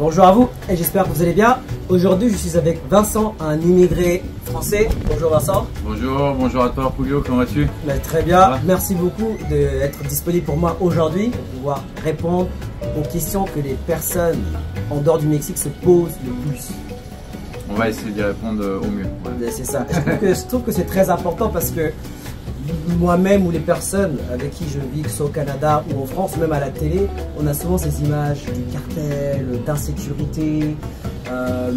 Bonjour à vous et j'espère que vous allez bien. Aujourd'hui, je suis avec Vincent, un immigré français. Bonjour Vincent. Bonjour à toi Julio, comment vas-tu? Très bien, merci beaucoup d'être disponible pour moi aujourd'hui pour pouvoir répondre aux questions que les personnes en dehors du Mexique se posent le plus. On va essayer d'y répondre au mieux. Ouais. C'est ça. Je trouve que c'est très important parce que moi-même ou les personnes avec qui je vis, que ce soit au Canada ou en France, même à la télé, on a souvent ces images du cartel, d'insécurité,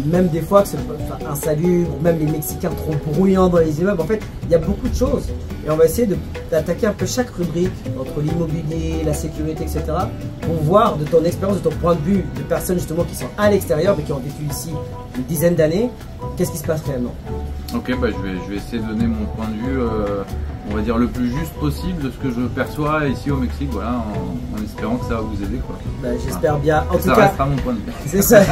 même des fois que c'est insalubre, même les Mexicains trop bruyants dans les immeubles. En fait, il y a beaucoup de choses et on va essayer d'attaquer un peu chaque rubrique entre l'immobilier, la sécurité, etc. pour voir de ton expérience, de ton point de vue, de personnes justement qui sont à l'extérieur mais qui ont vécu ici une dizaine d'années, qu'est-ce qui se passe réellement? Ok, bah je vais essayer de donner mon point de vue, on va dire le plus juste possible de ce que je perçois ici au Mexique, voilà, en espérant que ça va vous aider, quoi. Bah, j'espère bien. En tout ça cas, restera mon point de vue. C'est ça.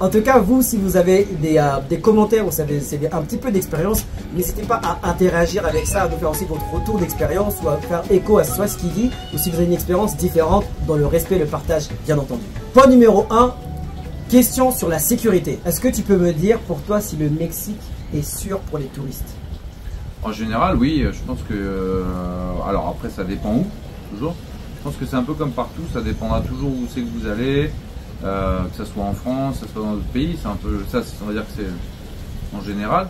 En tout cas, vous, si vous avez des commentaires, vous savez, c'est un petit peu d'expérience, n'hésitez pas à interagir avec ça, à nous faire aussi votre retour d'expérience ou à faire écho à soit ce qu'il dit, ou si vous avez une expérience différente dans le respect et le partage, bien entendu. Point numéro 1, question sur la sécurité. Est-ce que tu peux me dire pour toi si le Mexique est sûr pour les touristes? En général, oui, je pense que... alors après, ça dépend où, toujours. Je pense que c'est un peu comme partout, ça dépendra toujours où c'est que vous allez, que ce soit en France, que ce soit dans d'autres pays, c'est un peu ça, on va dire que c'est en général.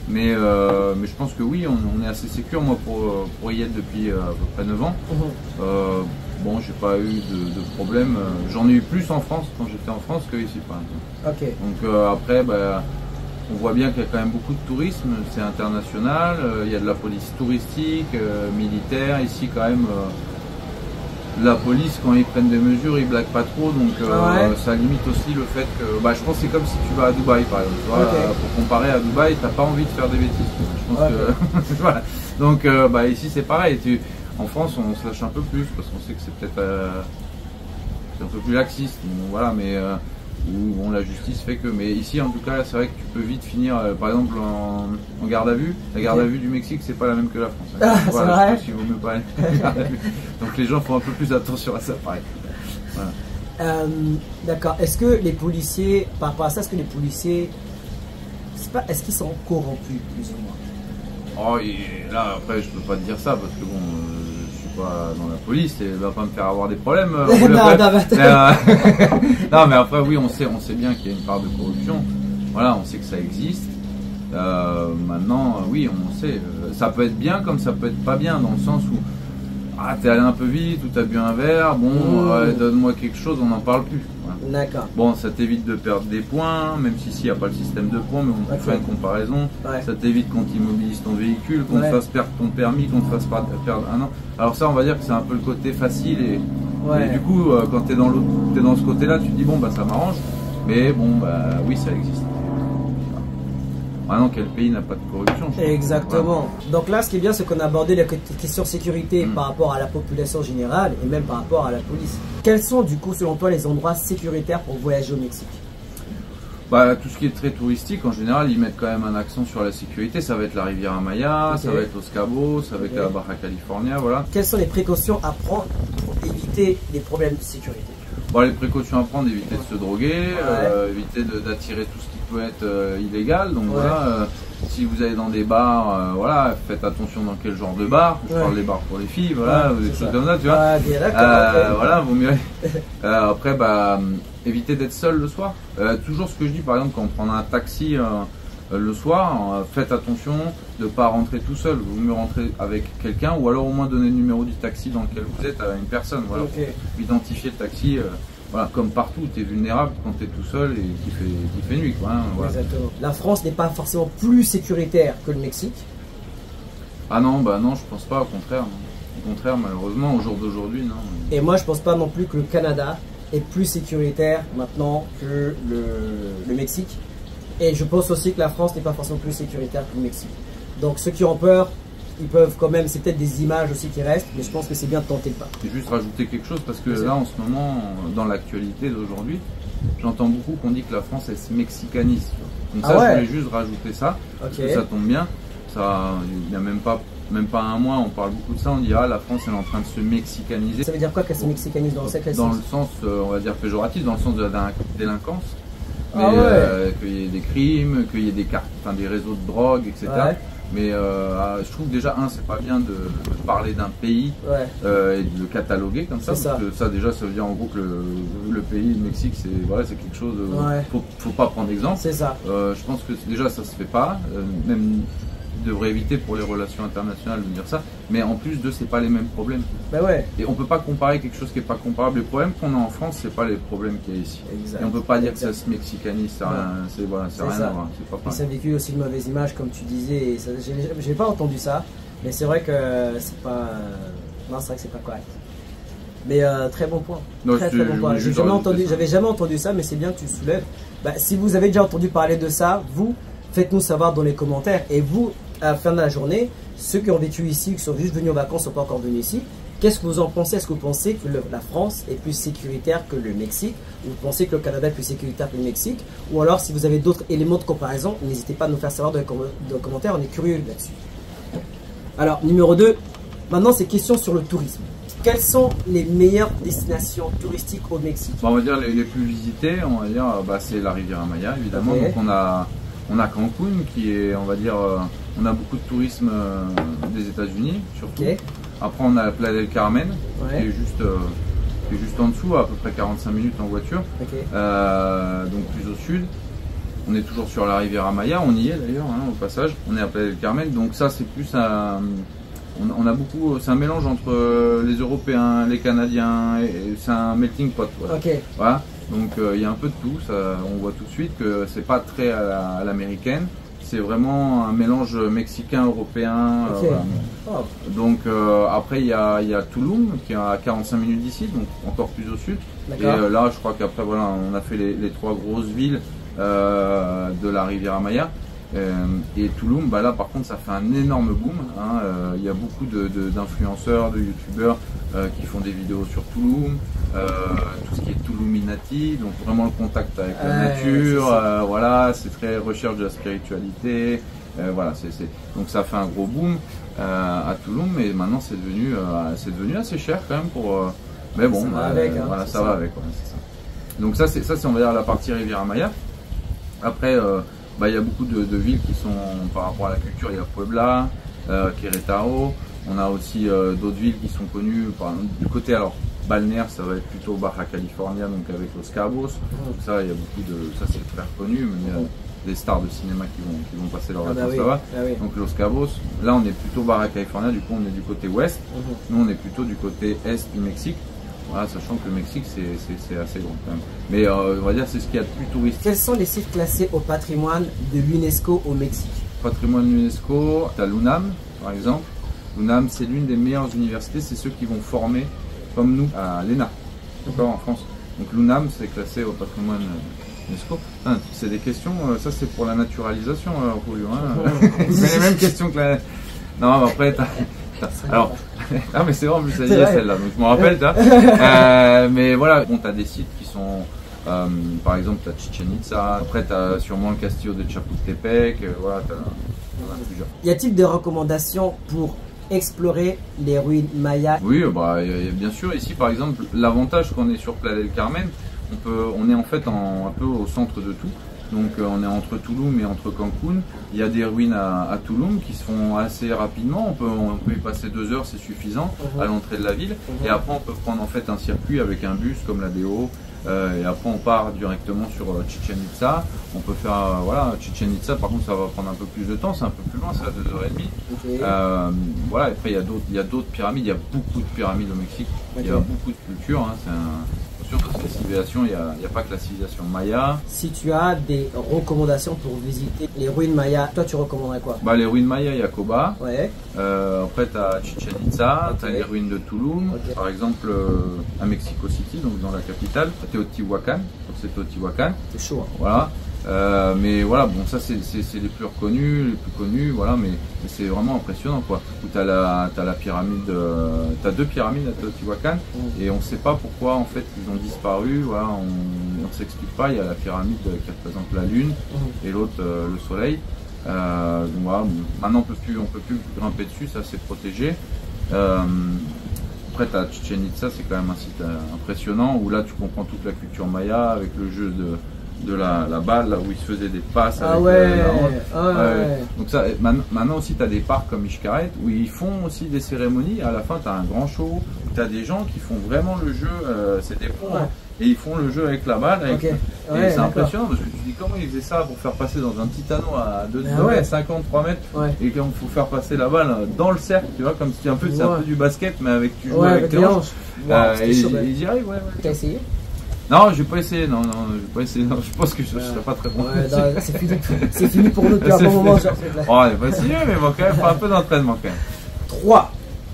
Mais je pense que oui, on est assez sécure, moi pour y être depuis à peu près 9 ans. Bon, j'ai pas eu de problème, j'en ai eu plus en France quand j'étais en France que ici par exemple. Okay. Donc après, on voit bien qu'il y a quand même beaucoup de tourisme, c'est international, il y a de la police touristique, militaire, ici quand même la police quand ils prennent des mesures ils blaguent pas trop, donc ça limite aussi le fait que, je pense que c'est comme si tu vas à Dubaï par exemple, tu vois, pour comparer à Dubaï t'as pas envie de faire des bêtises, je pense que voilà. Donc ici c'est pareil, en France on se lâche un peu plus parce qu'on sait que c'est peut-être un peu plus laxiste, bon, voilà, mais où bon, la justice fait que, mais ici en tout cas c'est vrai que tu peux vite finir par exemple en garde à vue. La garde à vue du Mexique c'est pas la même que la France, hein. Voilà, c'est vrai. si vous me parlez de garde à vue. Donc les gens font un peu plus attention à ça, pareil. Voilà. D'accord, est-ce que les policiers, par rapport à ça, est-ce que les policiers, est-ce qu'ils sont corrompus plus ou moins? Oh, et là après je peux pas te dire ça parce que bon, pas dans la police et va pas me faire avoir des problèmes. Non, mais après oui, on sait bien qu'il y a une part de corruption. Voilà, on sait que ça existe. Maintenant, oui, on sait. Ça peut être bien comme ça peut être pas bien, dans le sens où t'es allé un peu vite ou t'as bu un verre, bon, donne-moi quelque chose, on n'en parle plus. Voilà. D'accord. Bon, ça t'évite de perdre des points, même si ici il n'y a pas le système de points, mais on peut faire une comparaison. Ça t'évite qu'on t'immobilise ton véhicule, qu'on te fasse perdre ton permis, qu'on te fasse perdre un an. Alors ça, on va dire que c'est un peu le côté facile et du coup, quand t'es dans ce côté-là, tu te dis bon ça m'arrange, mais bon oui, ça existe. Maintenant, quel pays n'a pas de corruption? Exactement. Voilà. Donc là, ce qui est bien, c'est qu'on a abordé la question sécurité par rapport à la population générale et même par rapport à la police. Quels sont, du coup, selon toi, les endroits sécuritaires pour voyager au Mexique? Tout ce qui est très touristique, en général, ils mettent quand même un accent sur la sécurité. Ça va être la Riviera Maya, ça va être Los Cabos, ça va être la Baja California, voilà. Quelles sont les précautions à prendre pour éviter les problèmes de sécurité? Les précautions à prendre, éviter de se droguer, éviter d'attirer tout ce qui peut être illégal. Donc voilà, si vous allez dans des bars, voilà, faites attention dans quel genre de bar. Je parle des bars pour les filles, voilà, ou des choses comme ça, tu vois. Voilà, vaut mieux. Après, évitez d'être seul le soir. Toujours ce que je dis, par exemple, quand on prend un taxi le soir, faites attention de ne pas rentrer tout seul. Vous mieux rentrer avec quelqu'un ou alors au moins donner le numéro du taxi dans lequel vous êtes à une personne. Voilà, pour identifier le taxi. Voilà, comme partout, tu es vulnérable quand tu es tout seul et qu'il fait nuit, quoi, hein, voilà. Exactement. La France n'est pas forcément plus sécuritaire que le Mexique? Ah non, non, je pense pas, au contraire. Au contraire, malheureusement, au jour d'aujourd'hui, non. Et moi, je pense pas non plus que le Canada est plus sécuritaire maintenant que le Mexique. Et je pense aussi que la France n'est pas forcément plus sécuritaire que le Mexique. Donc ceux qui ont peur, ils peuvent quand même, c'est peut-être des images aussi qui restent, mais je pense que c'est bien de tenter le pas. Je vais juste rajouter quelque chose parce que là en ce moment, dans l'actualité d'aujourd'hui, j'entends beaucoup qu'on dit que la France elle se mexicanise. Donc ça, je voulais juste rajouter ça, parce que ça tombe bien. Il n'y a même pas même pas un mois, on parle beaucoup de ça, on dit ah la France elle est en train de se mexicaniser. Ça veut dire quoi qu'elle se mexicanise dans cette Dans le sens, on va dire péjoratif, dans le sens de la délinquance. Mais Ah ouais. qu'il y ait des crimes, qu'il y ait des réseaux de drogue, etc. Ouais. Mais je trouve déjà, c'est pas bien de parler d'un pays Ouais. et de le cataloguer comme ça. Parce que ça, déjà, ça veut dire en gros que le pays, le Mexique, c'est voilà, c'est quelque chose. Ouais. Faut pas prendre exemple. C'est ça. Je pense que déjà, ça se fait pas. Même il devrait éviter pour les relations internationales de dire ça. Mais en plus de, c'est pas les mêmes problèmes. Bah ouais. Et on peut pas comparer quelque chose qui est pas comparable. Les problèmes qu'on a en France, c'est pas les problèmes qu'il y a ici. Exact. Et on peut pas dire que ça se mexicanise. C'est rien, Ouais. c'est rien ça. à voir. C'est pas Et pareil. ça véhicule aussi une mauvaise image, comme tu disais. Et ça, j'ai pas entendu ça, mais c'est vrai que c'est pas. Non, c'est vrai que c'est pas correct. Mais très bon point. Non, Très bon point. oui, J'avais jamais entendu ça, mais c'est bien que tu soulèves. Bah, si vous avez déjà entendu parler de ça, vous faites-nous savoir dans les commentaires. Et vous, à la fin de la journée, ceux qui ont vécu ici, qui sont juste venus en vacances, ne sont pas encore venus ici. Qu'est-ce que vous en pensez? Est-ce que vous pensez que la France est plus sécuritaire que le Mexique? Ou vous pensez que le Canada est plus sécuritaire que le Mexique? Ou alors, si vous avez d'autres éléments de comparaison, n'hésitez pas à nous faire savoir dans les commentaires, on est curieux là-dessus. Alors, numéro 2, maintenant c'est question sur le tourisme. Quelles sont les meilleures destinations touristiques au Mexique? On va dire les plus visitées, on va dire, c'est la Riviera Maya évidemment. Okay. Donc on a Cancun qui est, on va dire, on a beaucoup de tourisme des États-Unis surtout. Okay. Après on a la Playa del Carmen Ouais. qui est juste en dessous, à peu près 45 minutes en voiture. Okay. Donc plus au sud. On est toujours sur la Riviera Maya, on y est d'ailleurs au passage. On est à Playa del Carmen, donc ça c'est plus on a beaucoup, c'est un mélange entre les Européens, les Canadiens, et c'est un melting pot. Voilà. Okay. Voilà. Donc il y a un peu de tout, ça, on voit tout de suite que c'est pas très à l'américaine, c'est vraiment un mélange mexicain-européen. Okay. Voilà. Donc après il y a Tulum qui est à 45 minutes d'ici, donc encore plus au sud. Et là je crois qu'après voilà, on a fait les trois grosses villes de la Riviera Maya. Et Tulum, là par contre ça fait un énorme boom. Il y a beaucoup d'influenceurs, de youtubeurs qui font des vidéos sur Tulum, tout ce qui est Tuluminati, donc vraiment le contact avec la nature, voilà, c'est très recherche de la spiritualité, voilà, donc ça fait un gros boom à Tulum, mais maintenant c'est devenu assez cher quand même pour. Mais bon, ça va avec, voilà, ça va avec, ouais, c'est ça. Donc ça c'est on va dire la partie Riviera Maya. Après il y a beaucoup de villes qui sont par rapport à la culture, il y a Puebla, Querétaro, on a aussi d'autres villes qui sont connues par exemple, du côté alors balnéaire, ça va être plutôt Baja California, donc avec Los Cabos. Donc ça il y a beaucoup ça c'est très reconnu, même il y a des stars de cinéma qui vont passer leurs vacances là-bas. Donc Los Cabos, là on est plutôt Baja California, du coup on est du côté ouest, nous on est plutôt du côté est du Mexique. Voilà, sachant que le Mexique c'est assez grand quand même. Mais on va dire c'est ce qu'il y a de plus touristique. Quels sont les sites classés au patrimoine de l'UNESCO au Mexique? Patrimoine UNESCO, tu as l'UNAM par exemple. L'UNAM c'est l'une des meilleures universités, c'est ceux qui vont former comme nous à l'ENA, d'accord, en France. Donc l'UNAM c'est classé au patrimoine UNESCO. C'est des questions, ça c'est pour la naturalisation, Julio. C'est les mêmes questions que la. Non, mais après alors, mais c'est vrai, en plus, ça y est celle-là, donc je me rappelle, mais voilà, bon, tu as des sites qui sont, par exemple, tu as Chichen Itza, après tu as sûrement le Castillo de Chapultepec, voilà, tu as plusieurs. Y a-t-il des recommandations pour explorer les ruines mayas? Oui, bien sûr, ici par exemple, l'avantage qu'on est sur Playa del Carmen, on est en fait un peu au centre de tout. Donc on est entre Tulum et entre Cancun. Il y a des ruines à Tulum qui se font assez rapidement. On peut y passer 2 heures, c'est suffisant à l'entrée de la ville. Et après on peut prendre en fait un circuit avec un bus comme la DO. Et après on part directement sur Chichen Itza. On peut faire Chichen Itza. Par contre ça va prendre un peu plus de temps, c'est un peu plus loin, c'est à 2h30. Voilà. Après il y a d'autres pyramides. Il y a beaucoup de pyramides au Mexique. Il y a beaucoup de cultures. Dans cette civilisation, il n'y a pas que la civilisation maya. Si tu as des recommandations pour visiter les ruines mayas, toi tu recommanderais quoi? Les ruines mayas, il y a Coba. Ouais. Après, tu as Chichen Itza, tu as les ruines de Tulum. Par exemple, à Mexico City, donc dans la capitale, Teotihuacan. C'est Teotihuacan. C'est chaud. Voilà. Mais voilà, bon, ça c'est les plus reconnus, les plus connus, voilà, mais c'est vraiment impressionnant quoi. Où t'as la pyramide, t'as 2 pyramides à Teotihuacan et on sait pas pourquoi en fait ils ont disparu, voilà, on s'explique pas. Il y a la pyramide qui représente la lune et l'autre le soleil. Donc voilà, maintenant on peut plus grimper dessus, ça c'est protégé. Après, t'as Chichen Itza, c'est quand même un site impressionnant où là tu comprends toute la culture maya avec le jeu de la balle, là où ils se faisaient des passes avec la roche. Donc ça, maintenant aussi tu as des parcs comme Xcaret où ils font aussi des cérémonies. À la fin, tu as un grand show où tu as des gens qui font vraiment le jeu, c'est des pros, hein, et ils font le jeu avec la balle. Et c'est impressionnant parce que tu te dis comment ils faisaient ça pour faire passer dans un petit anneau à 2 mètres 50, 3 mètres, et qu'il faut faire passer la balle dans le cercle, tu vois, comme si un peu c'est un peu du basket, mais avec tu joues avec tes hanches. Et ils y arrivent, T'as essayé? Non, je vais pas essayer, non, je vais pas essayer, non, je pense que je serais pas très bon. C'est fini pour nous depuis un bon moment sur cette là. On va pas essayer, mais bon, quand même, pas un peu d'entraînement quand même. 3.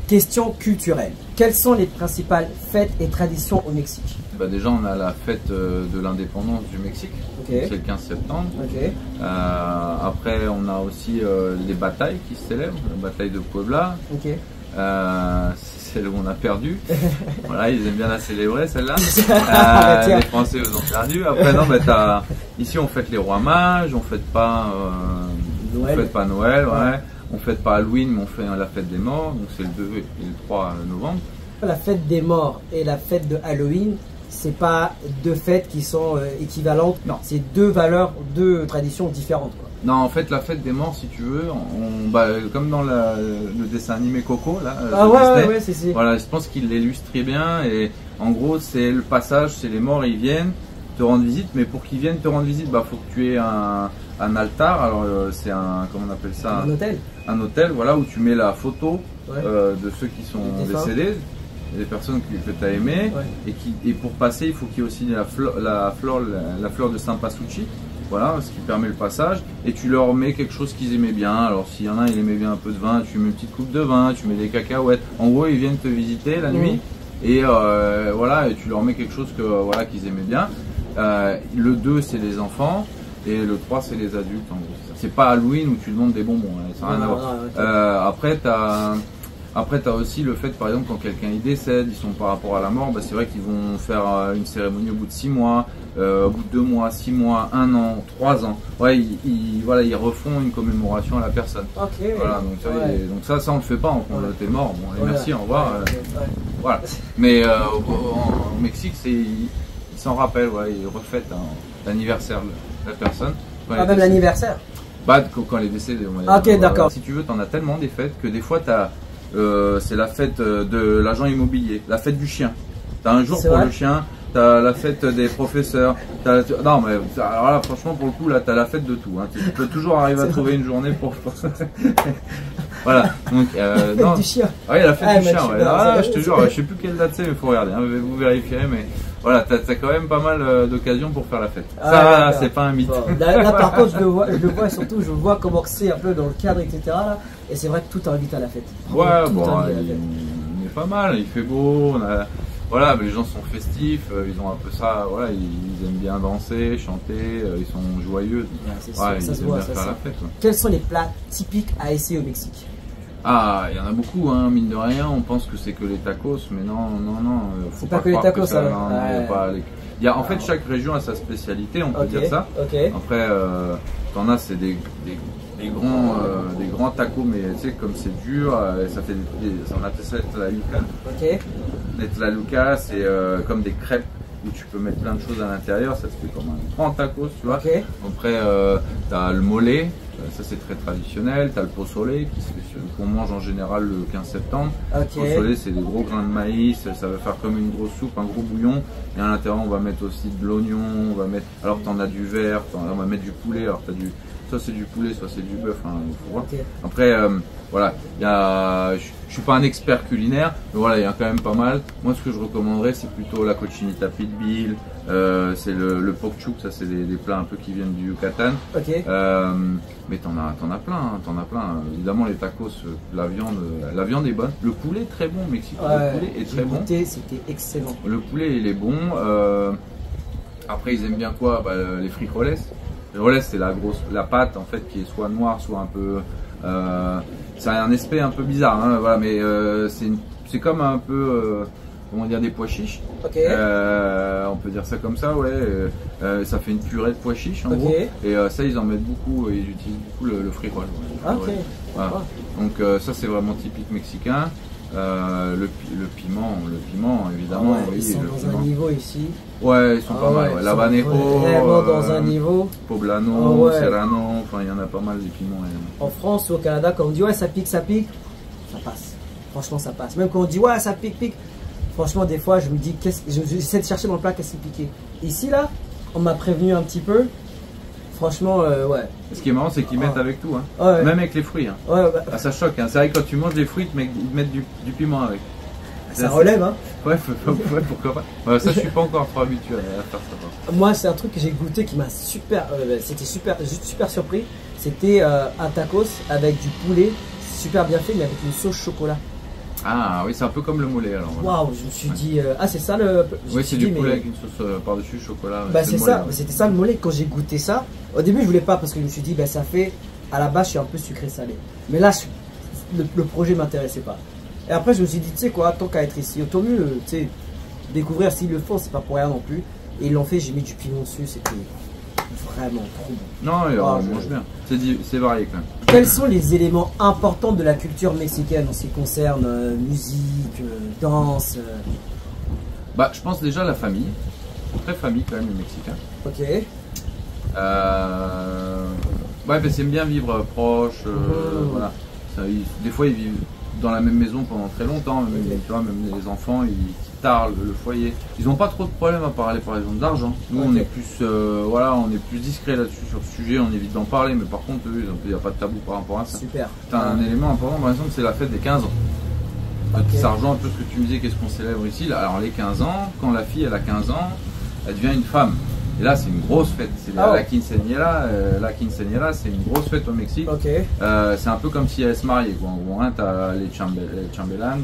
Questions culturelles. Quelles sont les principales fêtes et traditions au Mexique? Bah déjà, on a la fête de l'indépendance du Mexique, c'est le 15 septembre. Après, on a aussi les batailles qui se célèbrent, la bataille de Puebla. C'est celle où on a perdu. Voilà, ils aiment bien la célébrer celle-là. Les Français eux ont perdu. Après non, bah, ici on fête les rois mages, on fête pas Noël, on fête pas Halloween, mais on fait la fête des morts. Donc c'est le 2 et le 3 novembre. La fête des morts et la fête de Halloween, c'est pas deux fêtes qui sont équivalentes. Non, c'est deux deux traditions différentes, quoi. Non, en fait, la fête des morts, si tu veux, comme dans le dessin animé Coco, là, Disney, voilà, je pense qu'il l'illustre très bien. Et en gros, c'est le passage, c'est les morts, ils viennent te rendre visite, mais pour qu'ils viennent te rendre visite, bah, faut que tu aies un altar. Alors, c'est comment on appelle ça? Un hôtel. Un hôtel, voilà, où tu mets la photo de ceux qui sont décédés, des personnes que tu as aimées, et pour passer, il faut qu'il y ait aussi la fleur de Cempasúchil. Voilà, ce qui permet le passage, et tu leur mets quelque chose qu'ils aimaient bien. Alors s'il y en a, il aimait bien un peu de vin, tu mets une petite coupe de vin, tu mets des cacahuètes. En gros, ils viennent te visiter la nuit, et voilà, et tu leur mets quelque chose qu'ils aimaient bien. Le 2, c'est les enfants, et le 3, c'est les adultes. En gros, c'est pas Halloween où tu demandes des bonbons, hein, ça n'a rien à voir. Après, tu as aussi le fait, par exemple, quand quelqu'un il décède, ils sont par rapport à la mort, bah, c'est vrai qu'ils vont faire une cérémonie au bout de 6 mois, au bout de 2 mois, 6 mois, 1 an, 3 ans. Ouais, ils refont une commémoration à la personne. Voilà, donc ça on le fait pas, t'es mort, bon, allez, merci, au revoir. Voilà. Mais au Mexique, ils s'en rappellent, ils refêtent l'anniversaire de la personne. Même l'anniversaire? Bah, quand elle est décédée. Ok, d'accord. Si tu veux, tu en as tellement des fêtes que des fois, c'est la fête de l'agent immobilier, la fête du chien. Tu as un jour pour le chien, tu as la fête des professeurs. Non, mais alors là, franchement, pour le coup, là, tu as la fête de tout. Hein. Tu peux toujours arriver à trouver une journée pour. Voilà. Donc, non. Du chien. Oui, la fête du chien. Je te jure, je sais plus quelle date c'est, mais il faut regarder. Hein, vous vérifierez, mais. Voilà, tu as quand même pas mal d'occasions pour faire la fête. Ça, c'est pas un mythe. Bon, là, par contre, je le vois et surtout, je vois comment c'est un peu dans le cadre, etc. Là, et c'est vrai que tout invite à la fête. Ouais, bon, il est pas mal, il fait beau, voilà, mais les gens sont festifs, ils ont un peu ça, voilà, ils aiment bien danser, chanter, ils sont joyeux. Ils aiment bien faire la fête. Quels sont les plats typiques à essayer au Mexique? Ah, il y en a beaucoup, hein, mine de rien, on pense que c'est que les tacos, mais non, faut pas que les tacos, ça. En fait, chaque région a sa spécialité, on peut dire ça. Après, t'en as, c'est des grands tacos, mais tu sais, comme c'est dur, ça fait on appelle ça la tlaluca, c'est comme des crêpes où tu peux mettre plein de choses à l'intérieur, ça se fait comme un grand tacos, tu vois. Après, t'as le mole, ça c'est très traditionnel, t'as le pozole qu'on mange en général le 15 septembre. Le pozole, c'est des gros grains de maïs, ça va faire comme une grosse soupe, un gros bouillon, et à l'intérieur on va mettre aussi de l'oignon, alors t'en as du vert, on va mettre du poulet, alors t'as soit c'est du poulet, soit c'est du bœuf, hein, faut voir. Après, voilà, je suis pas un expert culinaire, mais voilà, il y a quand même pas mal. Moi, ce que je recommanderais, c'est plutôt la cochinita pibil, c'est le pokchuk, ça c'est des plats un peu qui viennent du Yucatan. Mais t'en as plein. Évidemment, les tacos, la viande est bonne. Le poulet est très bon au Mexique. Le poulet est très bon. C'était excellent. Le poulet, il est bon. Après, ils aiment bien quoi? Les frijoles. Les frijoles, c'est la pâte en fait qui est soit noire, soit un peu. Ça a un aspect un peu bizarre, hein, voilà, mais c'est comme un peu comment dire, des pois chiches. Ok. On peut dire ça comme ça, ouais. Ça fait une purée de pois chiches en gros. Et ça, ils en mettent beaucoup, ils utilisent beaucoup le free roll. Ah, ok. Voilà. Donc ça, c'est vraiment typique mexicain. Le piment, évidemment. Ah ouais, ils sont dans un niveau ici. Ouais, ils sont pas mal. Ouais. L'habanero, vraiment dans un niveau. Poblano, Serrano, enfin il y en a pas mal des piments. En France ou au Canada, quand on dit ouais ça pique, ça passe. Franchement, ça passe. Même quand on dit ouais ça pique, franchement, des fois je me dis, j'essaie de chercher dans le plat qu'est-ce qui piquait. Ici là, on m'a prévenu un petit peu. Franchement, ouais. Ce qui est marrant, c'est qu'ils mettent avec tout, hein. Ouais. Même avec les fruits. Hein. Ouais, ah, ça choque, hein. C'est vrai que quand tu manges des fruits, ils mettent du piment avec. Ça relève, hein. Ouais, pourquoi pas. Ça, je suis pas encore trop habitué à faire ça. Moi, c'est un truc que j'ai goûté qui m'a c'était super surpris. C'était un tacos avec du poulet, super bien fait, mais avec une sauce chocolat. Ah oui, c'est un peu comme le mollet alors. Waouh, je me suis dit, ah c'est ça le. Oui, c'est du poulet avec une sauce par-dessus chocolat. Bah c'est ça, c'était ça le mollet. Quand j'ai goûté ça, au début je voulais pas parce que je me suis dit, bah ça fait, à la base je suis un peu sucré-salé. Mais là, le projet m'intéressait pas. Et après je me suis dit, tu sais quoi, tant qu'à être ici, autant mieux, tu sais, découvrir s'ils le font, c'est pas pour rien non plus. Et ils l'ont fait, j'ai mis du piment dessus, c'était vraiment trop bon. Non, on mange bien. C'est varié quand même. Quels sont les éléments importants de la culture mexicaine en ce qui concerne musique, danse Bah, je pense déjà la famille. Très famille quand même, les Mexicains. Ok. Ouais, parce qu'ils aiment bien vivre proche. Voilà. Ça, des fois, ils vivent dans la même maison pendant très longtemps. Même, tu vois, même les enfants, ils tardent le foyer. Ils n'ont pas trop de problèmes à parler, par exemple, d'argent. Nous, on est plus, voilà, on est plus discret là-dessus sur ce sujet. On évite d'en parler, mais par contre, eux, il n'y a pas de tabou par rapport à ça. Super. Un élément important, par exemple, c'est la fête des 15 ans. Ça rejoint un peu ce que tu me disais, qu'est-ce qu'on célèbre ici. Alors, les 15 ans, quand la fille elle a 15 ans, elle devient une femme. Et là, c'est une grosse fête. C'est la quinceañera. La quinceañera, c'est une grosse fête au Mexique. C'est un peu comme si elle se mariait. En gros, tu as les chambelans.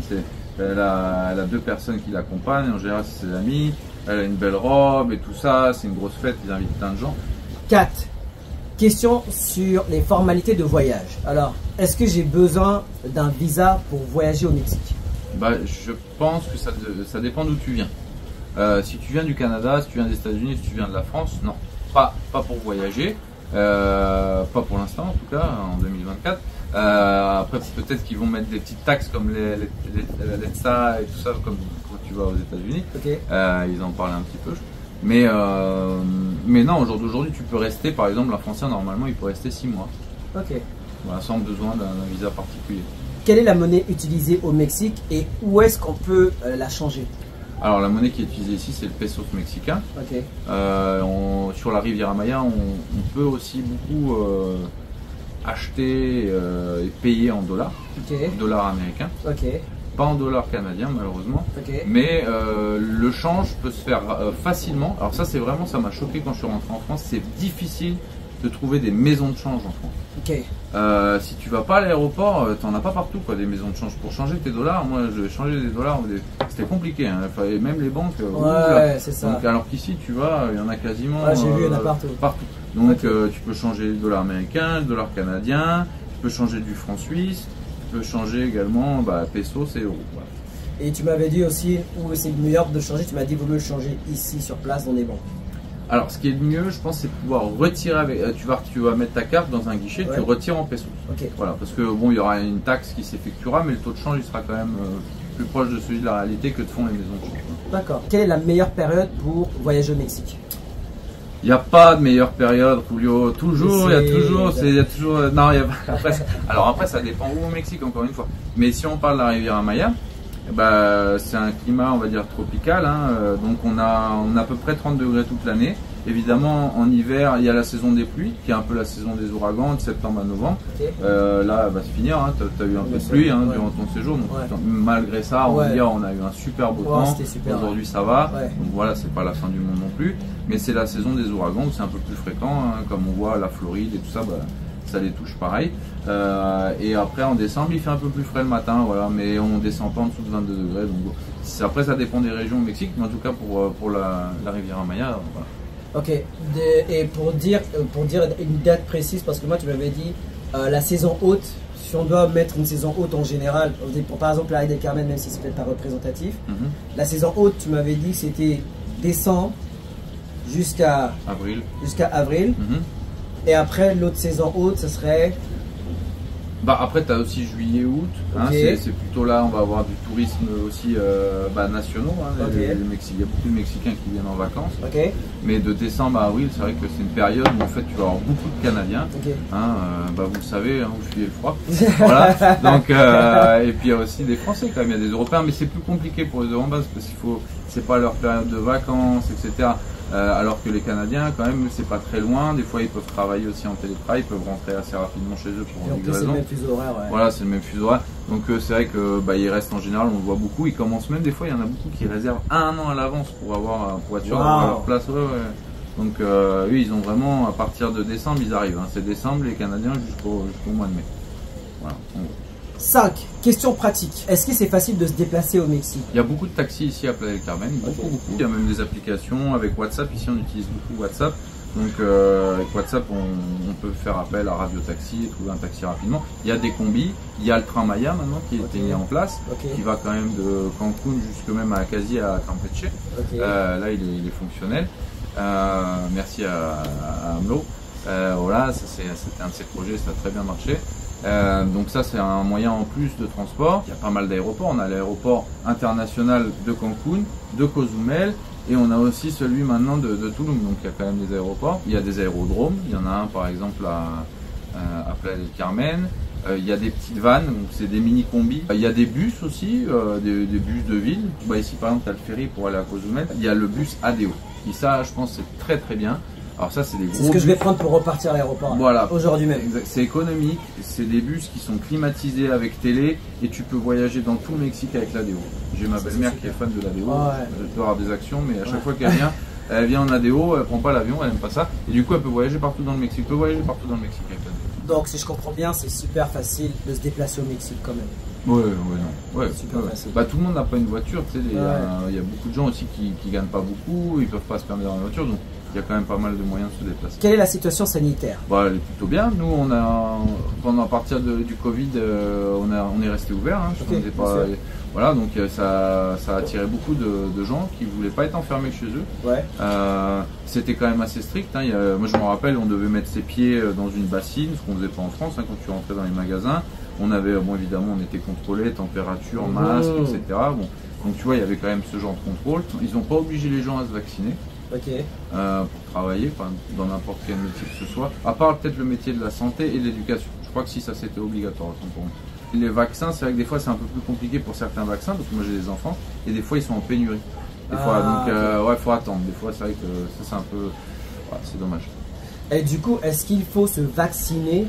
Elle a deux personnes qui l'accompagnent. En général, c'est ses amis. Elle a une belle robe et tout ça. C'est une grosse fête. Ils invitent plein de gens. 4. Question sur les formalités de voyage. Alors, est-ce que j'ai besoin d'un visa pour voyager au Mexique? Bah, je pense que ça dépend d'où tu viens. Si tu viens du Canada, si tu viens des États-Unis, si tu viens de la France, non. Pas pour voyager. Pas pour l'instant, en tout cas, en 2024. Après, peut-être qu'ils vont mettre des petites taxes comme l'ETSA et tout ça, comme quand tu vas aux États-Unis. Ils en parlent un petit peu. Mais non, aujourd'hui, tu peux rester, par exemple, un Français, normalement, il peut rester 6 mois. Voilà, sans besoin d'un visa particulier. Quelle est la monnaie utilisée au Mexique et où est-ce qu'on peut la changer? Alors, la monnaie qui est utilisée ici, c'est le pesos mexicain. Sur la Riviera Maya, on peut aussi beaucoup acheter et payer en dollars, dollars américains. Pas en dollars canadiens malheureusement, mais le change peut se faire facilement. Alors ça ça m'a choqué quand je suis rentré en France, c'est difficile de trouver des maisons de change en France. Si tu vas pas à l'aéroport, t'en as pas partout quoi, des maisons de change. Pour changer tes dollars, moi je changeais des dollars, c'était compliqué, hein. Fallait même les banques. C'est ça. Donc, alors qu'ici tu vois, il y en a quasiment j'ai vu, il y en a partout. Donc tu peux changer le dollar américain, le dollar canadien, tu peux changer du franc suisse. Tu peux changer également pesos et euros. Voilà. Et tu m'avais dit aussi où c'est le meilleur de changer, tu m'as dit qu'il vaut mieux le changer ici sur place dans les banques. Alors ce qui est le mieux, je pense, c'est de pouvoir retirer avec. Tu vas mettre ta carte dans un guichet, tu retires en pesos. Voilà, parce que bon, il y aura une taxe qui s'effectuera, mais le taux de change il sera quand même plus proche de celui de la réalité que de font les maisons de change. D'accord. Quelle est la meilleure période pour voyager au Mexique? Il n'y a pas de meilleure période, Julio. Toujours, il y a toujours. Non, alors après, ça dépend où au Mexique, encore une fois. Mais si on parle de la Riviera Maya, c'est un climat, on va dire, tropical. Hein. Donc on a à peu près 30 degrés toute l'année. Évidemment, en hiver, il y a la saison des pluies, qui est un peu la saison des ouragans, de septembre à novembre. Là, elle va se finir. Hein. Tu as eu un peu de pluie durant ton séjour. Donc, malgré ça, on va dire, on a eu un super beau temps. Aujourd'hui, ça va. Donc voilà, c'est pas la fin du monde non plus. Mais c'est la saison des ouragans où c'est un peu plus fréquent. Hein. Comme on voit, la Floride et tout ça, ça les touche pareil. Et après, en décembre, il fait un peu plus frais le matin. Voilà, mais on descend pas en dessous de 22 degrés. Donc, après, ça dépend des régions au Mexique. Mais en tout cas, pour la Riviera Maya, voilà. Ok, et pour dire une date précise, parce que moi tu m'avais dit la saison haute si on doit mettre une saison haute en général, pour par exemple Playa del Carmen, même si c'est peut-être pas représentatif, la saison haute, tu m'avais dit que c'était décembre jusqu'à avril. Et après, l'autre saison haute, ce serait... Bah après tu as aussi juillet, août, hein, c'est plutôt là on va avoir du tourisme aussi nationaux, hein, il y a beaucoup de Mexicains qui viennent en vacances, mais de décembre à avril c'est vrai que c'est une période où en fait tu vas avoir beaucoup de Canadiens, hein, bah, vous le savez, hein, vous fuyez le froid, voilà. Donc, et puis il y a aussi des Français quand même, il y a des Européens, mais c'est plus compliqué pour les Européens parce qu'il faut, c'est pas leur période de vacances, etc. Alors que les Canadiens, quand même, c'est pas très loin. Des fois, ils peuvent travailler aussi en télétravail, ils peuvent rentrer assez rapidement chez eux pour une raison. C'est le même fuseau horaire, Voilà, c'est le même fuseau horaire. Donc, c'est vrai que ils restent en général, on le voit beaucoup. Ils commencent même, des fois, il y en a beaucoup qui réservent 1 an à l'avance pour être sûr d'avoir leur place. Donc, eux, ils ont vraiment, à partir de décembre, ils arrivent. Hein. C'est décembre, les Canadiens, jusqu'au mois de mai. Voilà. 5. Question pratique. Est-ce que c'est facile de se déplacer au Mexique? Il y a beaucoup de taxis ici à Playa del Carmen, beaucoup. Il y a même des applications avec WhatsApp. Ici, on utilise beaucoup WhatsApp. Donc, avec WhatsApp, on peut faire appel à Radio Taxi et trouver un taxi rapidement. Il y a des combis. Il y a le train Maya maintenant qui a été mis en place, qui va quand même de Cancun jusque même à quasi à Campeche. Là, il est fonctionnel. Merci à AMLO. Voilà, c'était un de ses projets, ça a très bien marché. Donc ça c'est un moyen en plus de transport. Il y a pas mal d'aéroports, on a l'aéroport international de Cancun, de Cozumel et on a aussi celui maintenant de Tulum, donc il y a quand même des aéroports. Il y a des aérodromes, il y en a un par exemple à Playa del Carmen. Il y a des petites vannes, donc c'est des mini combis. Il y a des bus aussi, des bus de ville. Ici par exemple tu as le ferry pour aller à Cozumel. Il y a le bus ADO, qui ça je pense c'est très très bien. Alors ça c'est des gros bus. C'est ce que je vais prendre pour repartir à l'aéroport. Voilà. Aujourd'hui même. C'est économique, c'est des bus qui sont climatisés avec télé et tu peux voyager dans tout le Mexique avec l'ADO. J'ai ma belle-mère qui est fan de l'ADO, elle peut avoir des actions mais à chaque fois qu'elle vient, elle vient en ADO, elle prend pas l'avion, elle aime pas ça. Et du coup elle peut voyager partout dans le Mexique, avec l'ADO. Donc si je comprends bien, c'est super facile de se déplacer au Mexique quand même. Ouais, super facile. Bah, tout le monde n'a pas une voiture, tu sais, il y a beaucoup de gens aussi qui gagnent pas beaucoup, ils peuvent pas se permettre d'avoir une voiture, donc il y a quand même pas mal de moyens de se déplacer. Quelle est la situation sanitaire? Bah, elle est plutôt bien. Nous, pendant à partir du Covid, on est resté ouvert. Hein, voilà, donc ça a attiré beaucoup de gens qui voulaient pas être enfermés chez eux. C'était quand même assez strict. Hein. Moi, je me rappelle, on devait mettre ses pieds dans une bassine, ce qu'on faisait pas en France. Hein, quand tu rentrais dans les magasins, on avait, évidemment, on était contrôlé, température, masque, etc. Bon, donc tu vois, il y avait quand même ce genre de contrôle. Ils n'ont pas obligé les gens à se vacciner. Pour travailler, dans n'importe quel métier que ce soit, à part peut-être le métier de la santé et de l'éducation. Je crois que si ça c'était obligatoire pour moi. Les vaccins, c'est vrai que des fois c'est un peu plus compliqué pour certains vaccins, parce que moi j'ai des enfants, et des fois ils sont en pénurie. Des fois, donc faut attendre. Des fois c'est vrai que ça c'est un peu... c'est dommage. Et du coup, est-ce qu'il faut se vacciner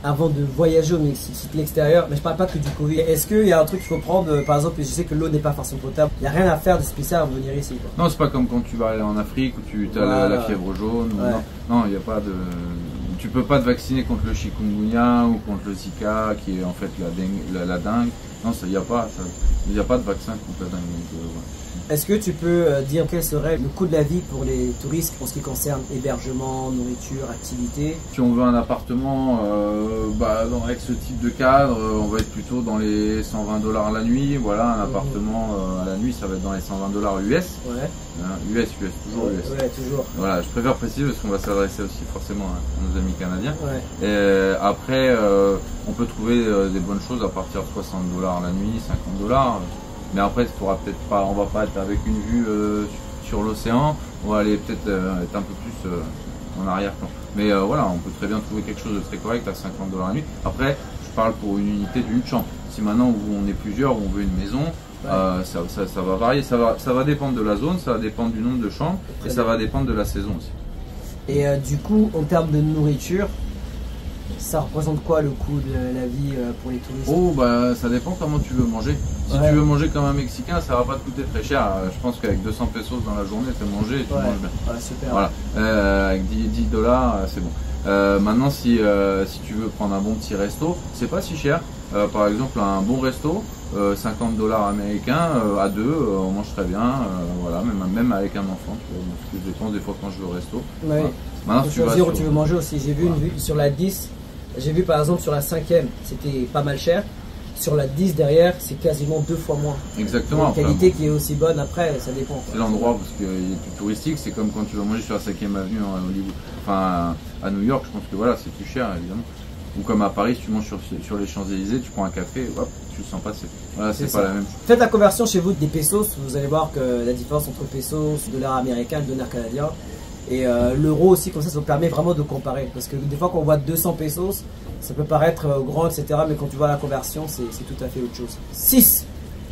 avant de voyager au Mexique, l'extérieur? Mais je parle pas que du Covid. Est-ce qu'il y a un truc qu'il faut prendre? Par exemple, je sais que l'eau n'est pas forcément potable. Il n'y a rien à faire de spécial avant de venir ici, quoi. Non, c'est pas comme quand tu vas aller en Afrique où tu as la fièvre jaune. Non, il n'y a pas de... Tu peux pas te vacciner contre le chikungunya ou contre le Zika, qui est en fait la dengue. Non, il n'y a pas de vaccin contre la dengue. Est-ce que tu peux dire quel serait le coût de la vie pour les touristes en ce qui concerne hébergement, nourriture, activité? Si on veut un appartement avec ce type de cadre, on va être plutôt dans les 120 $ la nuit. Voilà, un appartement à la nuit, ça va être dans les 120 $ US. US, toujours US. Toujours. Voilà, je préfère préciser parce qu'on va s'adresser aussi forcément à nos amis canadiens. Et après, on peut trouver des bonnes choses à partir de 60 $ la nuit, 50 $. Mais après, on va pas être avec une vue sur l'océan, on va aller peut-être être un peu plus en arrière-plan. Mais voilà, on peut très bien trouver quelque chose de très correct à 50 $ la nuit. Après, je parle pour une unité d'une chambre. Si maintenant on est plusieurs, on veut une maison, ça va varier. Ça va dépendre de la zone, ça va dépendre du nombre de chambres et ça va dépendre de la saison aussi. Et du coup, en termes de nourriture, ça représente quoi le coût de la vie pour les touristes? Ça dépend comment tu veux manger. Si tu veux manger comme un Mexicain, ça va pas te coûter très cher. Je pense qu'avec 200 pesos dans la journée, tu peux manger et tu manges bien. Super. Voilà. Avec 10 $, c'est bon. Maintenant, si tu veux prendre un bon petit resto, c'est pas si cher. Par exemple, un bon resto, 50 $ américains, à deux, on mange très bien. Voilà, même avec un enfant, tu vois, ce que je dépense des fois quand je vais au resto. Maintenant, tu peux choisir où tu veux manger aussi. J'ai vu une vue sur la 10. J'ai vu par exemple sur la 5e, c'était pas mal cher. Sur la 10 derrière, c'est quasiment 2 fois moins. Exactement. La qualité qui est aussi bonne après, ça dépend. C'est l'endroit parce qu'il est plus touristique. C'est comme quand tu vas manger sur la 5e avenue à Hollywood. Enfin, à New York, je pense que voilà, c'est plus cher évidemment. Ou comme à Paris, si tu manges sur les Champs-Élysées, tu prends un café, hop, tu le sens passer. Voilà, c'est pas la même chose. Faites la conversion chez vous des pesos, vous allez voir que la différence entre pesos, dollar américain et dollar canadien. Et l'euro aussi, comme ça vous permet vraiment de comparer. Parce que des fois, quand on voit 200 pesos, ça peut paraître grand, etc. Mais quand tu vois la conversion, c'est tout à fait autre chose. 6.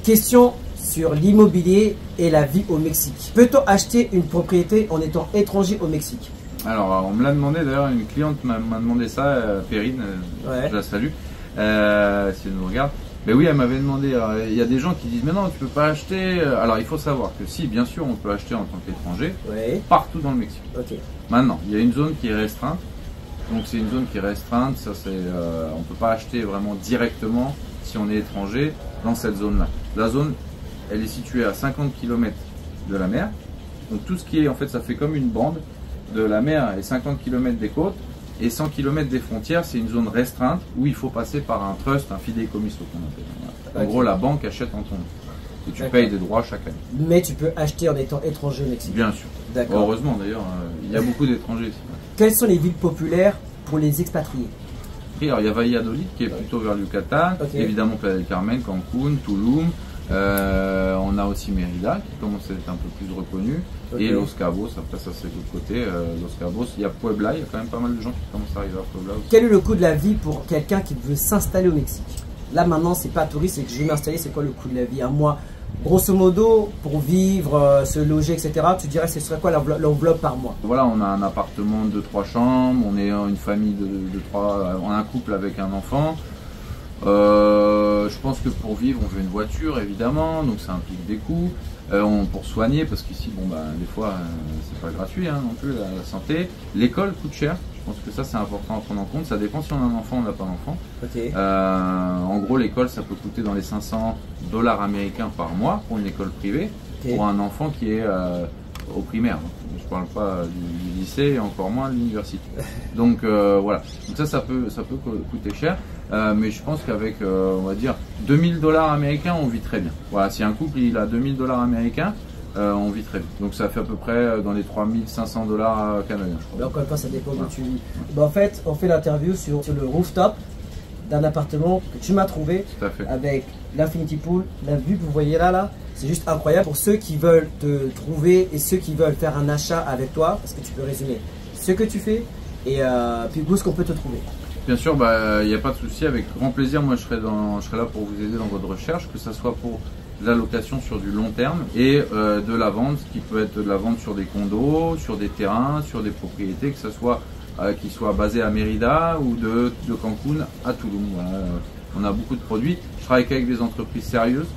Question sur l'immobilier et la vie au Mexique. Peut-on acheter une propriété en étant étranger au Mexique? Alors, on me l'a demandé d'ailleurs, une cliente m'a demandé ça, Perrine, je la salue, si elle nous regarde. Mais oui, elle m'avait demandé, il y a des gens qui disent mais non, tu peux pas acheter. Alors il faut savoir que si, bien sûr, on peut acheter en tant qu'étranger, partout dans le Mexique. Maintenant, il y a une zone qui est restreinte. Donc c'est une zone qui est restreinte, ça c'est, on ne peut pas acheter vraiment directement si on est étranger dans cette zone-là. La zone, elle est située à 50 km de la mer. Donc tout ce qui est, en fait, ça fait comme une bande de la mer et 50 km des côtes et 100 km des frontières. C'est une zone restreinte où il faut passer par un trust, un fideicomiso qu'on appelle. En gros, la banque achète en ton nom et tu payes des droits chaque année. Mais tu peux acheter en étant étranger au Mexique. Bien sûr. Heureusement d'ailleurs, il y a beaucoup d'étrangers ici. Quelles sont les villes populaires pour les expatriés? Alors, il y a Valladolid qui est plutôt vers le Yucatan, évidemment Playa del Carmen, Cancun, Tulum. On a aussi Mérida qui commence à être un peu plus reconnu et Los Cabos, après ça c'est de l'autre côté, Los Cabos, il y a Puebla, il y a quand même pas mal de gens qui commencent à arriver à Puebla aussi. Quel est le coût de la vie pour quelqu'un qui veut s'installer au Mexique? Là maintenant c'est pas touriste, c'est que je vais m'installer, c'est quoi le coût de la vie à moi? Grosso modo, pour vivre, se loger, etc., tu dirais ce serait quoi l'enveloppe par mois? Voilà, on a un appartement de 3 chambres, on est une famille de 3, on a un couple avec un enfant. Je pense que pour vivre, on veut une voiture évidemment, donc ça implique des coûts. Pour soigner, parce qu'ici, bon, bah, des fois, c'est pas gratuit non plus, la santé. L'école coûte cher, je pense que ça c'est important à prendre en compte. Ça dépend si on a un enfant ou on n'a pas d'enfant. En gros, l'école, ça peut coûter dans les $500 américains par mois pour une école privée, pour un enfant qui est au primaire. Je parle pas du lycée et encore moins de l'université. Donc voilà, donc ça peut coûter cher. Mais je pense qu'avec, on va dire, $2000 américains, on vit très bien. Voilà, si un couple il a $2000 américains, on vit très bien. Donc ça fait à peu près dans les $3500 canadiens. Mais encore une fois, ça dépend d'où tu vis. En fait, on fait l'interview sur le rooftop d'un appartement que tu m'as trouvé avec l'Infinity Pool. La vue que vous voyez là, c'est juste incroyable. Pour ceux qui veulent te trouver et ceux qui veulent faire un achat avec toi, parce que tu peux résumer ce que tu fais et puis où est-ce qu'on peut te trouver? Bien sûr, il n'y a pas de souci, avec grand plaisir. Moi, je serai là pour vous aider dans votre recherche, que ce soit pour la location sur du long terme et de la vente, qui peut être de la vente sur des condos, sur des terrains, sur des propriétés, que ce soit qui soient basées à Mérida ou de Cancun à Tulum. Voilà. On a beaucoup de produits. Je travaille avec des entreprises sérieuses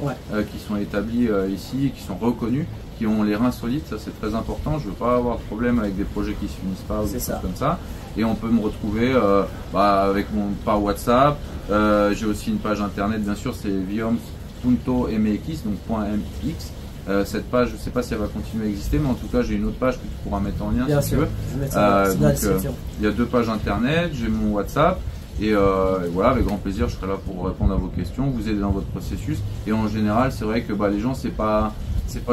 qui sont établies ici, qui sont reconnues, qui ont les reins solides. Ça, c'est très important. Je ne veux pas avoir de problème avec des projets qui ne se finissent pas ou des choses comme ça. Et on peut me retrouver avec par WhatsApp. J'ai aussi une page internet, bien sûr, c'est vioms.mx, donc .mx. Cette page, je ne sais pas si elle va continuer à exister, mais en tout cas, j'ai une autre page que tu pourras mettre en lien si tu veux. Il y a 2 pages internet, j'ai mon WhatsApp. Et voilà, avec grand plaisir, je serai là pour répondre à vos questions, vous aider dans votre processus. Et en général, c'est vrai que les gens, c'est pas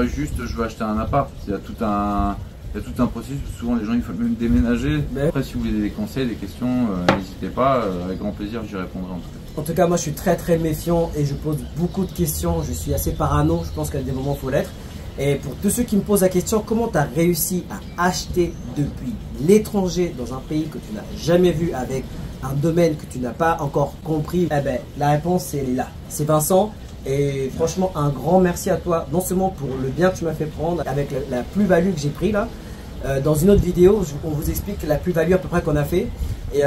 juste je veux acheter un appart. Il y a tout un processus. Souvent, les gens, il faut même déménager. Après, si vous voulez des conseils, des questions, n'hésitez pas. Avec grand plaisir, j'y répondrai en tout cas. En tout cas, moi, je suis très très méfiant et je pose beaucoup de questions. Je suis assez parano. Je pense qu'à des moments, il faut l'être. Et pour tous ceux qui me posent la question, comment tu as réussi à acheter depuis l'étranger dans un pays que tu n'as jamais vu avec un domaine que tu n'as pas encore compris? La réponse, elle est là. C'est Vincent. Et franchement, un grand merci à toi, non seulement pour le bien que tu m'as fait prendre, avec la plus-value que j'ai pris là. Dans une autre vidéo, on vous explique la plus-value à peu près qu'on a fait. Et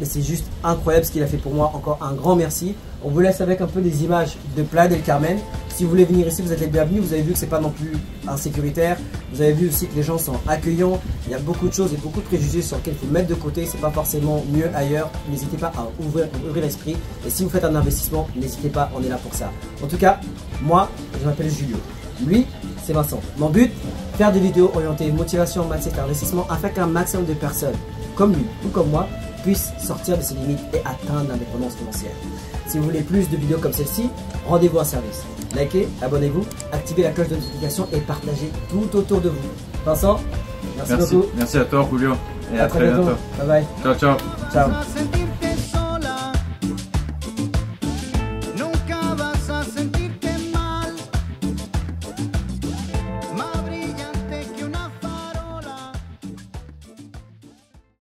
c'est juste incroyable ce qu'il a fait pour moi. Encore un grand merci. On vous laisse avec un peu des images de Playa del Carmen. Si vous voulez venir ici, vous êtes les bienvenus. Vous avez vu que c'est pas non plus insécuritaire. Vous avez vu aussi que les gens sont accueillants. Il y a beaucoup de choses et beaucoup de préjugés sur lesquels il faut mettre de côté. C'est pas forcément mieux ailleurs. N'hésitez pas à ouvrir l'esprit. Et si vous faites un investissement, n'hésitez pas, on est là pour ça. En tout cas, moi, je m'appelle Julio. Lui, c'est Vincent. Mon but, faire des vidéos orientées motivation, mindset, investissement afin qu'un maximum de personnes, comme lui ou comme moi, puisse sortir de ses limites et atteindre l'indépendance financière. Si vous voulez plus de vidéos comme celle-ci, rendez-vous en service. Likez, abonnez-vous, activez la cloche de notification et partagez tout autour de vous. Vincent, merci beaucoup. Merci à toi, Julio. Et à très bientôt. Bye bye. Ciao, ciao. Ciao.